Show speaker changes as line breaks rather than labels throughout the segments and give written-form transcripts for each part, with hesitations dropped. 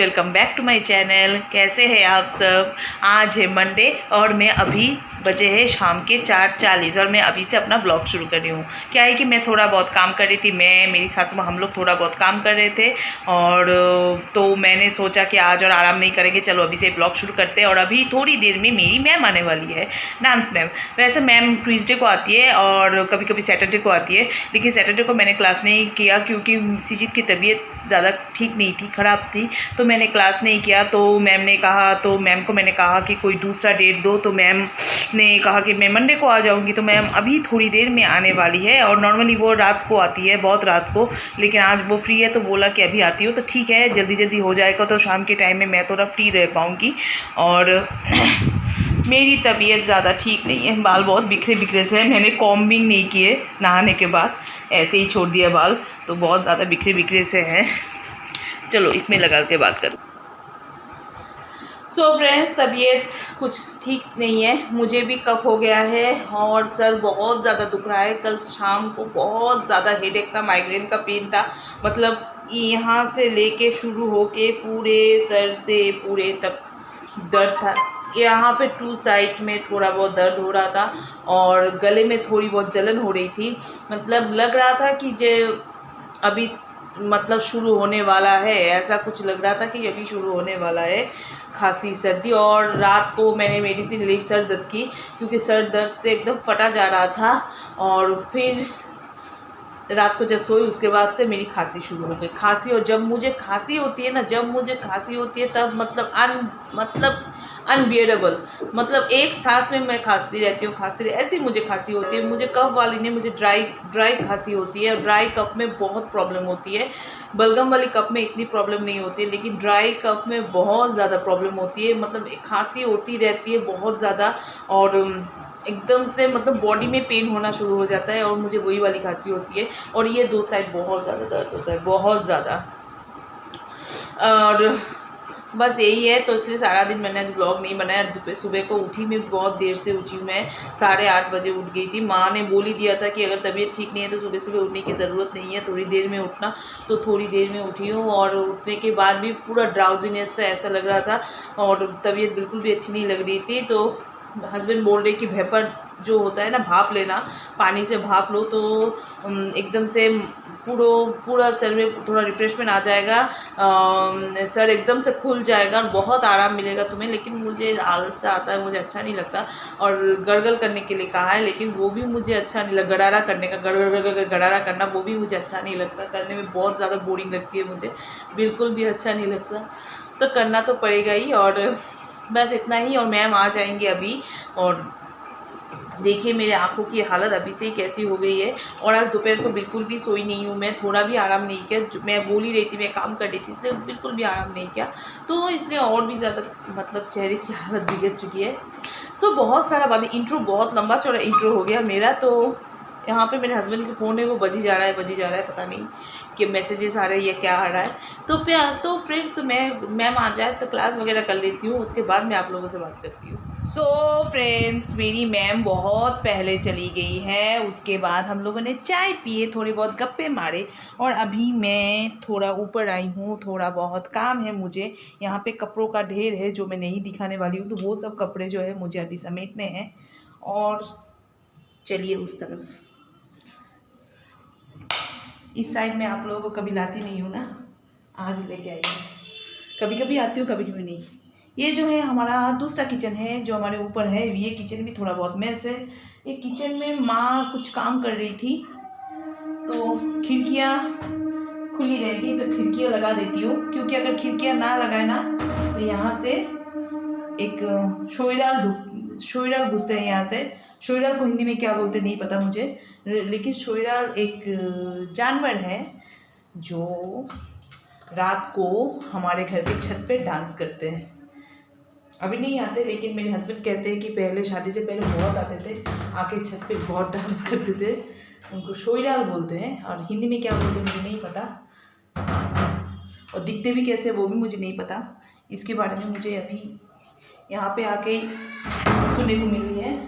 Welcome back to my channel. कैसे हैं आप सब। आज है मंडे और मैं अभी बजे है शाम के 4:40 और मैं अभी से अपना ब्लॉग शुरू कर रही हूँ। क्या है कि मैं थोड़ा बहुत काम कर रही थी, मैं मेरी सासू माँ हम लोग थोड़ा बहुत काम कर रहे थे और तो मैंने सोचा कि आज और आराम नहीं करेंगे, चलो अभी से ब्लॉग शुरू करते हैं। और अभी थोड़ी देर में मेरी मैम आने वाली है, डांस मैम। वैसे मैम ट्यूसडे को आती है और कभी कभी सैटरडे को आती है, लेकिन सैटरडे को मैंने क्लास नहीं किया क्योंकि सीजीत की तबीयत ज़्यादा ठीक नहीं थी, ख़राब थी, तो मैंने क्लास नहीं किया। तो मैम ने कहा, तो मैम को मैंने कहा कि कोई दूसरा डेट दो, तो मैम ने कहा कि मैं मंडे को आ जाऊंगी। तो मैम अभी थोड़ी देर में आने वाली है और नॉर्मली वो रात को आती है, बहुत रात को, लेकिन आज वो फ्री है तो बोला कि अभी आती हो। तो ठीक है, जल्दी जल्दी हो जाएगा तो शाम के टाइम में मैं थोड़ा फ्री रह पाऊँगी। और मेरी तबीयत ज़्यादा ठीक नहीं है, बाल बहुत बिखरे बिखरे से हैं, मैंने कॉम्बिंग नहीं किए नहाने के बाद, ऐसे ही छोड़ दिया बाल, तो बहुत ज़्यादा बिखरे बिखरे से हैं। चलो इसमें लगा के बात करूँ। सो फ्रेंड्स, तबीयत कुछ ठीक नहीं है, मुझे भी कफ हो गया है और सर बहुत ज़्यादा दुख रहा है। कल शाम को बहुत ज़्यादा हेडेक था, माइग्रेन का पेन था, मतलब यहाँ से लेके शुरू होके पूरे सर से पूरे तक दर्द था। यहाँ पे 2 साइड में थोड़ा बहुत दर्द हो रहा था और गले में थोड़ी बहुत जलन हो रही थी। मतलब लग रहा था कि जो अभी मतलब शुरू होने वाला है, ऐसा कुछ लग रहा था कि अभी शुरू होने वाला है खांसी सर्दी। और रात को मैंने मेडिसिन ली सर दर्द की, क्योंकि सर दर्द से एकदम फटा जा रहा था। और फिर रात को जब सोई उसके बाद से मेरी खांसी शुरू हो गई। खांसी, और जब मुझे खांसी होती है ना, तब मतलब अनबियरेबल, मतलब एक सांस में मैं खांसती रहती हूँ, ऐसी मुझे खांसी होती है। मुझे कफ वाली ने मुझे ड्राई खांसी होती है, और ड्राई कफ में बहुत प्रॉब्लम होती है। बलगम वाली कफ में इतनी प्रॉब्लम नहीं होती है, लेकिन ड्राई कफ में बहुत ज़्यादा प्रॉब्लम होती है। मतलब खांसी होती रहती है बहुत ज़्यादा, और एकदम से मतलब बॉडी में पेन होना शुरू हो जाता है, और मुझे वही वाली खांसी होती है। और ये 2 साइड बहुत ज़्यादा दर्द होता है, बहुत ज़्यादा। और बस यही है, तो इसलिए सारा दिन मैंने आज ब्लॉग नहीं बनाया। सुबह को उठी, मैं बहुत देर से उठी, मैं 8:30 बजे उठ गई थी। माँ ने बोल ही दिया था कि अगर तबीयत ठीक नहीं है तो सुबह सुबह उठने की ज़रूरत नहीं है, थोड़ी देर में उठना, तो थोड़ी देर में उठी हूँ। और उठने के बाद भी पूरा ड्राउजीनेस से ऐसा लग रहा था और तबीयत बिल्कुल भी अच्छी नहीं लग रही थी। तो हस्बैंड बोल रहे कि वेपर जो होता है ना, भाप लेना, पानी से भाप लो तो एकदम से पूरा सर में थोड़ा रिफ्रेशमेंट आ जाएगा, सर एकदम से खुल जाएगा और बहुत आराम मिलेगा तुम्हें। लेकिन मुझे आलस सा आता है, मुझे अच्छा नहीं लगता। और गड़गड़ करने के लिए कहा है, लेकिन वो भी मुझे अच्छा नहीं लगा। गड़ारा करने का, गड़ारा करना, वो भी मुझे अच्छा नहीं लगता, करने में बहुत ज़्यादा बोरिंग लगती है मुझे, बिल्कुल भी अच्छा नहीं लगता। तो करना तो पड़ेगा ही, और बस इतना ही। और मैम आ जाएंगे अभी, और देखिए मेरे आँखों की हालत अभी से ही कैसी हो गई है। और आज दोपहर को बिल्कुल भी सोई नहीं हूँ मैं, थोड़ा भी आराम नहीं किया। मैं बोल ही रही थी, मैं काम कर रही थी, इसलिए बिल्कुल भी आराम नहीं किया, तो इसलिए और भी ज़्यादा मतलब चेहरे की हालत बिगड़ चुकी है। सो बहुत सारा बातें, इंट्रो बहुत लंबा चौड़ा इंट्रो हो गया मेरा। तो यहाँ पे मेरे हस्बैंड का फ़ोन है, वो बजी जा रहा है, पता नहीं कि मैसेजेस आ रहे हैं या क्या आ रहा है। तो फ्रेंड्स, मैम आ जाए तो क्लास वगैरह कर लेती हूँ, उसके बाद मैं आप लोगों से बात करती हूँ। सो फ्रेंड्स, मेरी मैम बहुत पहले चली गई है, उसके बाद हम लोगों ने चाय पिए, थोड़े बहुत गप्पे मारे, और अभी मैं थोड़ा ऊपर आई हूँ, थोड़ा बहुत काम है मुझे। यहाँ पे कपड़ों का ढेर है जो मैं नहीं दिखाने वाली हूँ, तो वो सब कपड़े जो है मुझे अभी समेटने हैं। और चलिए उस तरफ, इस साइड में आप लोगों को कभी लाती नहीं हूँ ना, आज लेके आई हूँ। कभी कभी आती हूँ, कभी कभी नहीं। ये जो है हमारा दूसरा किचन है जो हमारे ऊपर है, ये किचन भी थोड़ा बहुत मैस है। ये किचन में माँ कुछ काम कर रही थी, तो खिड़कियाँ खुली रहेगी तो खिड़कियाँ लगा देती हूँ, क्योंकि अगर खिड़कियाँ ना लगाए ना तो यहाँ से एक शोयराल घुसते हैं यहाँ से। शोयराल को हिंदी में क्या बोलते नहीं पता मुझे, लेकिन शोयराल एक जानवर है जो रात को हमारे घर के छत पे डांस करते हैं। अभी नहीं आते, लेकिन मेरे हस्बैंड कहते हैं कि पहले, शादी से पहले बहुत आते थे, आके छत पे बहुत डांस करते थे। उनको शोयराल बोलते हैं, और हिंदी में क्या बोलते हैं मुझे नहीं पता, और दिखते भी कैसे वो भी मुझे नहीं पता। इसके बारे में मुझे अभी यहाँ पे आके सुनने को मिली है।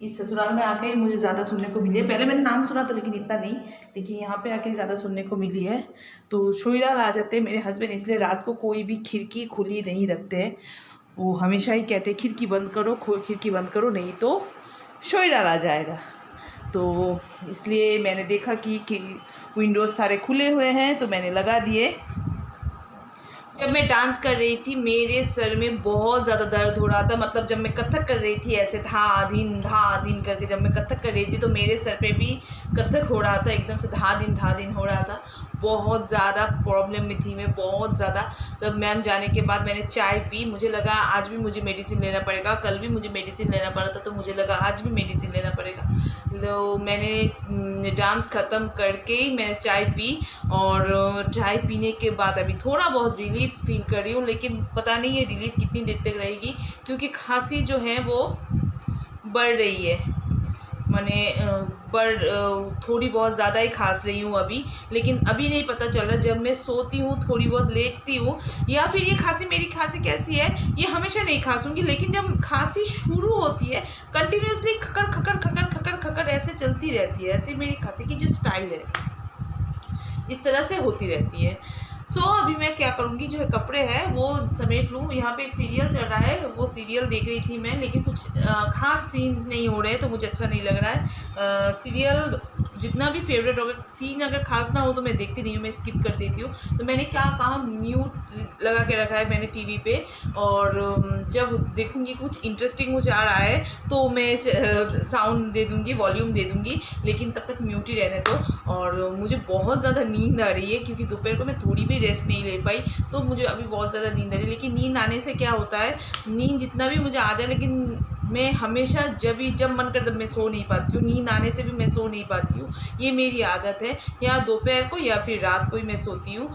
इस ससुराल में आके ही मुझे ज़्यादा सुनने को मिली है। पहले मैंने नाम सुना था लेकिन इतना नहीं, लेकिन यहाँ पे आके ज़्यादा सुनने को मिली है। तो शोईलाल आ जाते हैं मेरे हस्बैंड, इसलिए रात को कोई भी खिड़की खुली नहीं रखते हैं। वो हमेशा ही कहते हैं खिड़की बंद करो, खिड़की बंद करो, नहीं तो शोईलाल आ जाएगा। तो इसलिए मैंने देखा कि विंडोज़ सारे खुले हुए हैं तो मैंने लगा दिए। जब मैं डांस कर रही थी मेरे सर में बहुत ज़्यादा दर्द हो रहा था। मतलब जब मैं कथक कर रही थी ऐसे धा दिन करके, जब मैं कथक कर रही थी तो मेरे सर पे भी कथक हो रहा था, एकदम से धा दिन हो रहा था। बहुत ज़्यादा प्रॉब्लम में थी मैं, बहुत ज़्यादा। तब मैम जाने के बाद मैंने चाय पी, मुझे लगा आज भी मुझे मेडिसिन लेना पड़ेगा। कल भी मुझे मेडिसिन लेना पड़ा था तो मुझे लगा आज भी मेडिसिन लेना पड़ेगा। तो मैंने डांस ख़त्म करके ही मैंने चाय पी, और चाय पीने के बाद अभी थोड़ा बहुत रिलीफ फील कर रही हूँ। लेकिन पता नहीं ये रिलीफ कितनी देर तक रहेगी, क्योंकि खांसी जो है वो बढ़ रही है। थोड़ी बहुत ज़्यादा ही खांस रही हूँ अभी, लेकिन अभी नहीं पता चल रहा। जब मैं सोती हूँ थोड़ी बहुत लेटती हूँ, या फिर ये खांसी, मेरी खांसी कैसी है, ये हमेशा नहीं खांसूंगी, लेकिन जब खांसी शुरू होती है कंटिन्यूसली खकर खकर खकर खकर खकर ऐसे चलती रहती है। ऐसे मेरी खांसी की जो स्टाइल है इस तरह से होती रहती है। अभी मैं क्या करूँगी, जो है कपड़े हैं वो समेट लूँ। यहाँ पे एक सीरियल चल रहा है, वो सीरियल देख रही थी मैं, लेकिन कुछ खास सीन्स नहीं हो रहे तो मुझे अच्छा नहीं लग रहा है। सीरियल जितना भी फेवरेट होगा, सीन अगर खास ना हो तो मैं देखती नहीं हूँ, मैं स्किप कर देती हूँ। तो मैंने क्या कहा, म्यूट लगा के रखा है मैंने टीवी पे, और जब देखूँगी कुछ इंटरेस्टिंग मुझे आ रहा है तो मैं साउंड दे दूँगी, वॉल्यूम दे दूँगी, लेकिन तब तक म्यूट ही रहने दो। और मुझे बहुत ज़्यादा नींद आ रही है, क्योंकि दोपहर को मैं थोड़ी भी रेस्ट नहीं ले पाई, तो मुझे अभी बहुत ज़्यादा नींद आ रही है। लेकिन नींद आने से क्या होता है, नींद जितना भी मुझे आ जाए, लेकिन मैं हमेशा जब मन कर तब मैं सो नहीं पाती हूँ। नींद आने से भी मैं सो नहीं पाती हूँ, ये मेरी आदत है। या दोपहर को या फिर रात को ही मैं सोती हूँ,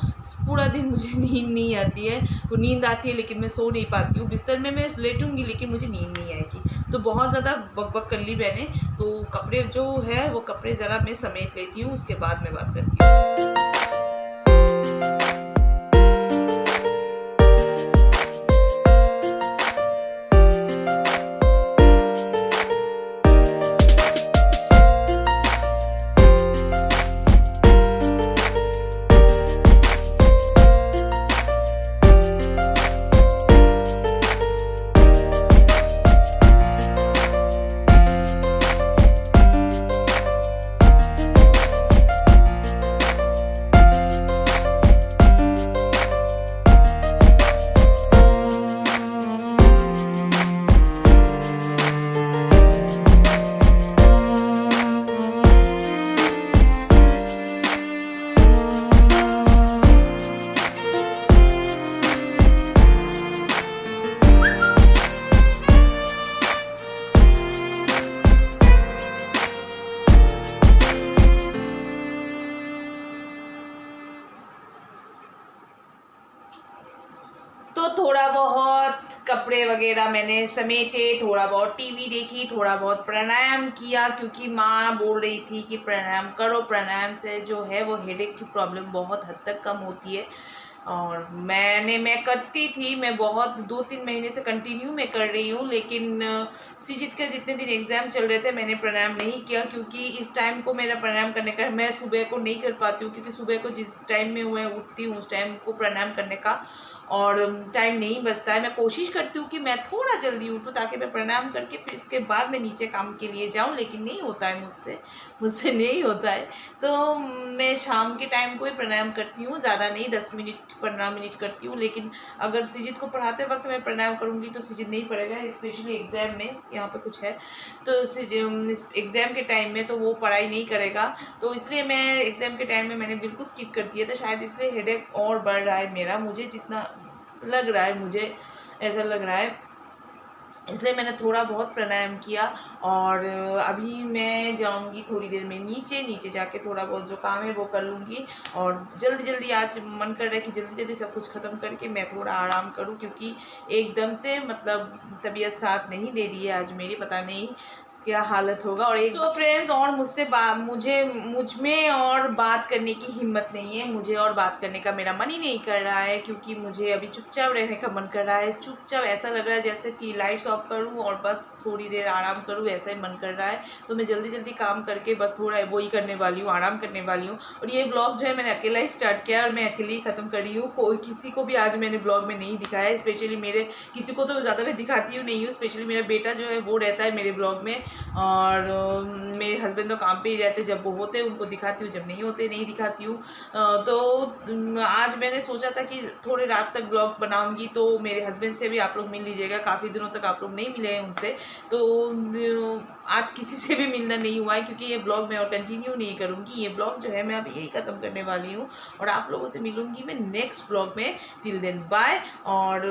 पूरा दिन मुझे नींद नहीं आती है। वो नींद आती है लेकिन मैं सो नहीं पाती हूँ। बिस्तर में मैं लेटूंगी लेकिन मुझे नींद नहीं आएगी। तो बहुत ज़्यादा बक कर ली मैंने। तो कपड़े जो है वो कपड़े ज़रा मैं समेट लेती हूँ, उसके बाद मैं बात करती हूँ। तो थोड़ा बहुत कपड़े वगैरह मैंने समेटे, थोड़ा बहुत टीवी देखी, थोड़ा बहुत प्राणायाम किया, क्योंकि माँ बोल रही थी कि प्राणायाम करो, प्राणायाम से जो है वो हेडेक की प्रॉब्लम बहुत हद तक कम होती है। और मैं करती थी, मैं बहुत 2-3 महीने से कंटिन्यू मैं कर रही हूँ। लेकिन सीजित के जितने दिन एग्ज़ाम चल रहे थे मैंने प्राणायाम नहीं किया, क्योंकि इस टाइम को मेरा प्राणायाम करने का, मैं सुबह को नहीं कर पाती हूँ, क्योंकि सुबह को जिस टाइम में मैं उठती हूँ उस टाइम को प्राणायाम करने का और टाइम नहीं बचता है। मैं कोशिश करती हूँ कि मैं थोड़ा जल्दी उठूँ ताकि मैं प्राणायाम करके फिर इसके बाद मैं नीचे काम के लिए जाऊँ, लेकिन नहीं होता है मुझसे नहीं होता है। तो मैं शाम के टाइम को ही प्राणायाम करती हूँ, ज़्यादा नहीं, 10 मिनट 15 मिनट करती हूँ। लेकिन अगर सिजित को पढ़ाते वक्त मैं प्राणायाम करूँगी तो सिजित नहीं पढ़ेगा, स्पेशली एग्ज़ाम में, यहाँ पे कुछ है तो एग्ज़ाम के टाइम में तो वो पढ़ाई नहीं करेगा। तो इसलिए मैं एग्ज़ाम के टाइम में मैंने बिल्कुल स्किप कर दिया था। शायद इसलिए हेडेक और बढ़ रहा है मेरा, मुझे जितना लग रहा है, मुझे ऐसा लग रहा है, इसलिए मैंने थोड़ा बहुत प्राणायाम किया। और अभी मैं जाऊंगी थोड़ी देर में नीचे जाके थोड़ा बहुत जो काम है वो कर लूँगी। और जल्दी आज मन कर रहा है कि जल्दी सब कुछ ख़त्म करके मैं थोड़ा आराम करूं, क्योंकि एकदम से मतलब तबीयत साथ नहीं दे रही है आज मेरी, पता नहीं क्या हालत होगा। और एक तो फ्रेंड्स और मुझ में और बात करने की हिम्मत नहीं है, मुझे और बात करने का मेरा मन ही नहीं कर रहा है, क्योंकि मुझे अभी चुपचाप रहने का मन कर रहा है। चुपचाप ऐसा लग रहा है जैसे टी लाइट्स ऑफ करूँ और बस थोड़ी देर आराम करूँ, ऐसा ही मन कर रहा है। तो मैं जल्दी जल्दी काम करके बस थोड़ा वही करने वाली हूँ, आराम करने वाली हूँ। और ये ब्लॉग जो है मैंने अकेला ही स्टार्ट किया और मैं अकेले ही ख़त्म कर रही हूँ। कोई किसी को भी आज मैंने ब्लॉग में नहीं दिखाया, स्पेशली मेरे किसी को तो ज़्यादा मैं दिखाती हूँ नहीं हूँ, स्पेशली मेरा बेटा जो है वो रहता है मेरे ब्लॉग में, और मेरे हस्बैंड तो काम पे ही रहते, जब वो होते हैं उनको दिखाती हूँ, जब नहीं होते नहीं दिखाती हूँ। तो आज मैंने सोचा था कि थोड़े रात तक ब्लॉग बनाऊंगी, तो मेरे हस्बैंड से भी आप लोग मिल लीजिएगा, काफ़ी दिनों तक आप लोग नहीं मिले हैं उनसे, तो आज किसी से भी मिलना नहीं हुआ है, क्योंकि ये ब्लॉग मैं और कंटिन्यू नहीं करूँगी। ये ब्लॉग जो है मैं अब यही ख़त्म करने वाली हूँ और आप लोगों से मिलूँगी मैं नेक्स्ट ब्लॉग में। Till then bye. और